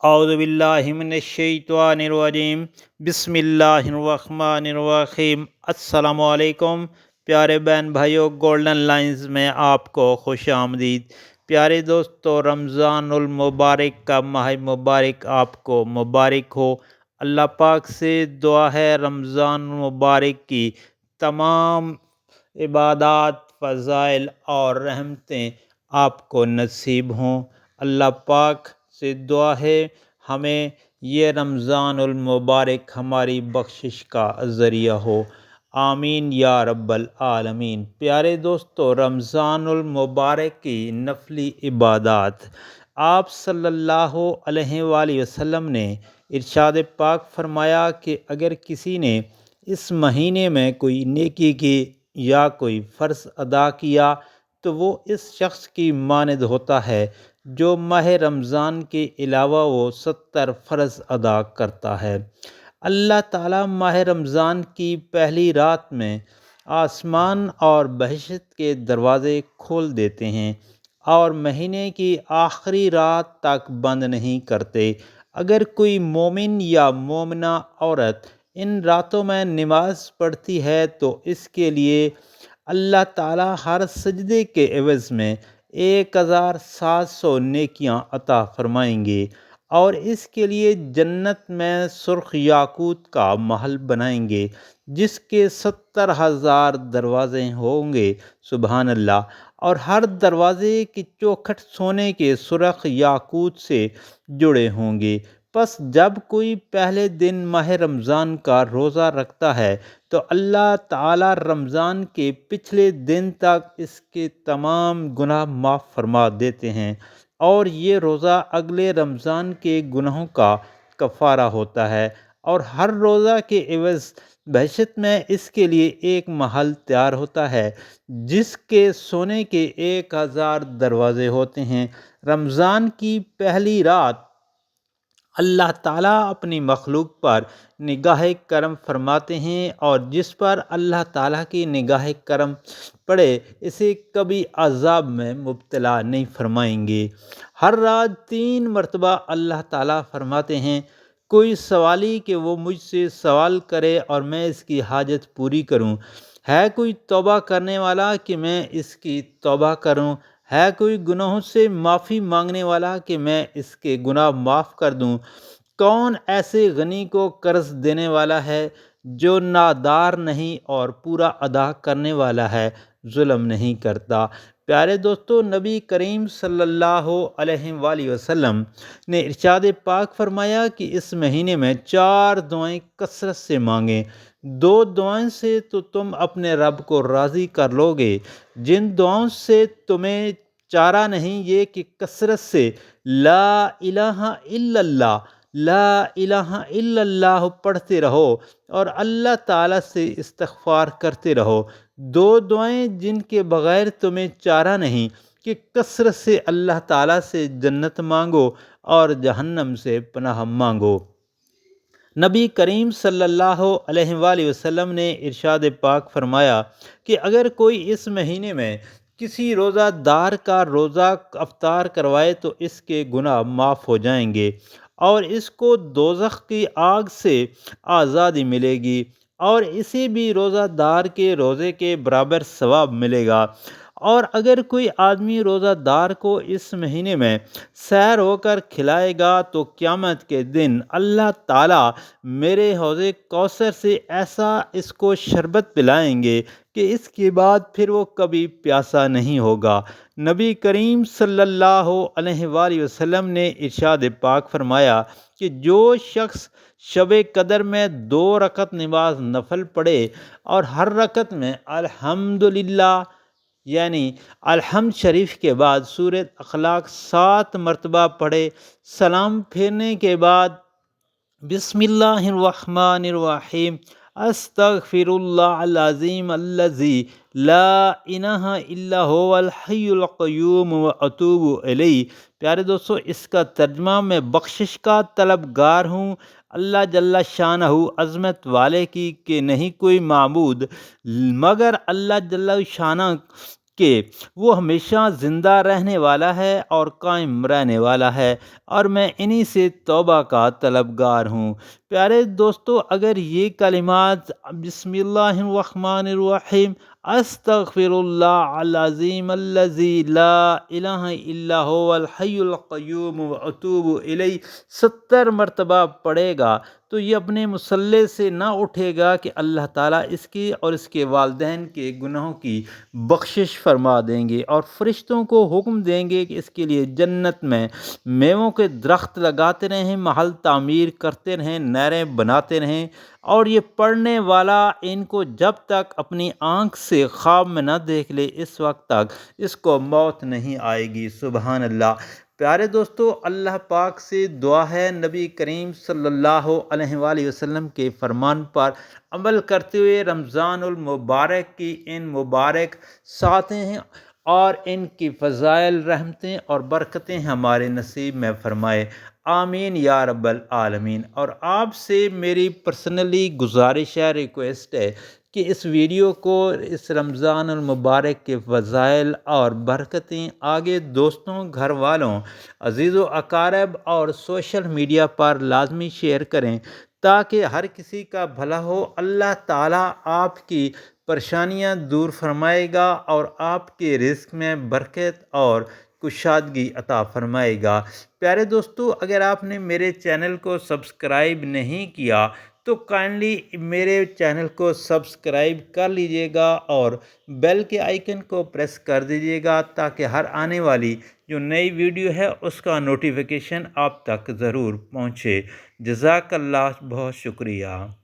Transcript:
اعوذ باللہ من الشیطان الرجیم، بسم اللہ الرحمن الرحیم۔ السلام علیکم پیارے بہن بھائیوں، گولڈن لائنز میں آپ کو خوش آمدید۔ پیارے دوستو، رمضان المبارک کا ماہ مبارک آپ کو مبارک ہو۔ اللہ پاک سے دعا ہے رمضان المبارک کی تمام عبادات، فضائل اور رحمتیں آپ کو نصیب ہوں۔ اللہ پاک سے دعا ہے ہمیں یہ رمضان المبارک ہماری بخشش کا ذریعہ ہو، آمین یا رب العالمین۔ پیارے دوستو، رمضان المبارک کی نفلی عبادات، آپ صلی اللہ علیہ وآلہ وسلم نے ارشاد پاک فرمایا کہ اگر کسی نے اس مہینے میں کوئی نیکی کی یا کوئی فرض ادا کیا تو وہ اس شخص کی مانند ہوتا ہے جو ماہ رمضان کے علاوہ وہ 70 فرض ادا کرتا ہے۔ اللہ تعالیٰ ماہ رمضان کی پہلی رات میں آسمان اور بہشت کے دروازے کھول دیتے ہیں اور مہینے کی آخری رات تک بند نہیں کرتے۔ اگر کوئی مومن یا مومنہ عورت ان راتوں میں نماز پڑھتی ہے تو اس کے لیے اللہ تعالیٰ ہر سجدے کے عوض میں 1700 نیکیاں عطا فرمائیں گے اور اس کے لیے جنت میں سرخ یاقوت کا محل بنائیں گے جس کے 70,000 دروازے ہوں گے، سبحان اللہ، اور ہر دروازے کی چوکھٹ سونے کے سرخ یاقوت سے جڑے ہوں گے۔ پس جب کوئی پہلے دن ماہ رمضان کا روزہ رکھتا ہے تو اللہ تعالیٰ رمضان کے پچھلے دن تک اس کے تمام گناہ معاف فرما دیتے ہیں، اور یہ روزہ اگلے رمضان کے گناہوں کا کفارہ ہوتا ہے، اور ہر روزہ کے عوض بہشت میں اس کے لیے ایک محل تیار ہوتا ہے جس کے سونے کے 1000 دروازے ہوتے ہیں۔ رمضان کی پہلی رات اللہ تعالیٰ اپنی مخلوق پر نگاہ کرم فرماتے ہیں، اور جس پر اللہ تعالیٰ کی نگاہ کرم پڑے اسے کبھی عذاب میں مبتلا نہیں فرمائیں گے۔ ہر رات 3 مرتبہ اللہ تعالیٰ فرماتے ہیں، کوئی سوالی کہ وہ مجھ سے سوال کرے اور میں اس کی حاجت پوری کروں، ہے کوئی توبہ کرنے والا کہ میں اس کی توبہ کروں، ہے کوئی گناہوں سے معافی مانگنے والا کہ میں اس کے گناہ معاف کر دوں۔ کون ایسے غنی کو قرض دینے والا ہے جو نادار نہیں اور پورا ادا کرنے والا ہے، ظلم نہیں کرتا۔ پیارے دوستو، نبی کریم صلی اللہ علیہ وآلہ وسلم نے ارشاد پاک فرمایا کہ اس مہینے میں 4 دعائیں کثرت سے مانگیں۔ 2 دعائیں سے تو تم اپنے رب کو راضی کر لو گے، جن دعاؤں سے تمہیں چارہ نہیں، یہ کہ کثرت سے لا الہ الا اللہ، لا الہ الا اللہ پڑھتے رہو اور اللہ تعالیٰ سے استغفار کرتے رہو۔ 2 دعائیں جن کے بغیر تمہیں چارہ نہیں کہ کثرت سے اللہ تعالیٰ سے جنت مانگو اور جہنم سے پناہ مانگو۔ نبی کریم صلی اللہ علیہ وآلہ وسلم نے ارشاد پاک فرمایا کہ اگر کوئی اس مہینے میں کسی روزہ دار کا روزہ افطار کروائے تو اس کے گناہ معاف ہو جائیں گے اور اس کو دوزخ کی آگ سے آزادی ملے گی، اور اسے بھی روزہ دار کے روزے کے برابر ثواب ملے گا۔ اور اگر کوئی آدمی روزہ دار کو اس مہینے میں سیر ہو کر کھلائے گا تو قیامت کے دن اللہ تعالیٰ میرے حوض کوثر سے ایسا اس کو شربت پلائیں گے کہ اس کے بعد پھر وہ کبھی پیاسا نہیں ہوگا۔ نبی کریم صلی اللہ علیہ وآلہ وسلم نے ارشاد پاک فرمایا کہ جو شخص شب قدر میں 2 رکعت نماز نفل پڑھے اور ہر رکعت میں الحمدللہ یعنی الحمد شریف کے بعد سورۃ اخلاق 7 مرتبہ پڑھے، سلام پھیرنے کے بعد بسم اللہ الرحمن الرحیم استغفر اللہ العظیم الذی لا الہ الا هو الحی القیوم واتوب الیہ۔ پیارے دوستو، اس کا ترجمہ میں بخشش کا طلبگار ہوں اللہ جل شانہ عظمت والے کی کہ نہیں کوئی معبود مگر اللہ جل شانہ کہ وہ ہمیشہ زندہ رہنے والا ہے اور قائم رہنے والا ہے، اور میں انہی سے توبہ کا طلبگار ہوں۔ پیارے دوستو، اگر یہ کلمات بسم اللہ الرحمن الرحیم استغفر اللہ العظیم الذی لا الہ الا هو الحی القیوم واتوب الیہ 70 مرتبہ پڑھے گا تو یہ اپنے مصلے سے نہ اٹھے گا کہ اللہ تعالیٰ اس کی اور اس کے والدین کے گناہوں کی بخشش فرما دیں گے، اور فرشتوں کو حکم دیں گے کہ اس کے لیے جنت میں میووں کے درخت لگاتے رہیں، محل تعمیر کرتے رہیں، نہریں بناتے رہیں، اور یہ پڑھنے والا ان کو جب تک اپنی آنکھ سے خواب میں نہ دیکھ لے اس وقت تک اس کو موت نہیں آئے گی۔ سبحان اللہ۔ پیارے دوستو، اللہ پاک سے دعا ہے نبی کریم صلی اللہ علیہ وآلہ وسلم کے فرمان پر عمل کرتے ہوئے رمضان المبارک کی ان مبارک ساتیں ہیں اور ان کی فضائل، رحمتیں اور برکتیں ہمارے نصیب میں فرمائے، آمین یا رب العالمین۔ اور آپ سے میری پرسنلی گزارش ہے، ریکویسٹ ہے کہ اس ویڈیو کو، اس رمضان المبارک کے فضائل اور برکتیں آگے دوستوں، گھر والوں، عزیز و اقارب اور سوشل میڈیا پر لازمی شیئر کریں تاکہ ہر کسی کا بھلا ہو۔ اللہ تعالیٰ آپ کی پریشانیاں دور فرمائے گا اور آپ کے رزق میں برکت اور کشادگی عطا فرمائے گا۔ پیارے دوستو، اگر آپ نے میرے چینل کو سبسکرائب نہیں کیا تو کائنڈلی میرے چینل کو سبسکرائب کر لیجئے گا اور بیل کے آئیکن کو پریس کر دیجئے گا تاکہ ہر آنے والی جو نئی ویڈیو ہے اس کا نوٹیفیکیشن آپ تک ضرور پہنچے۔ جزاک اللہ، بہت شکریہ۔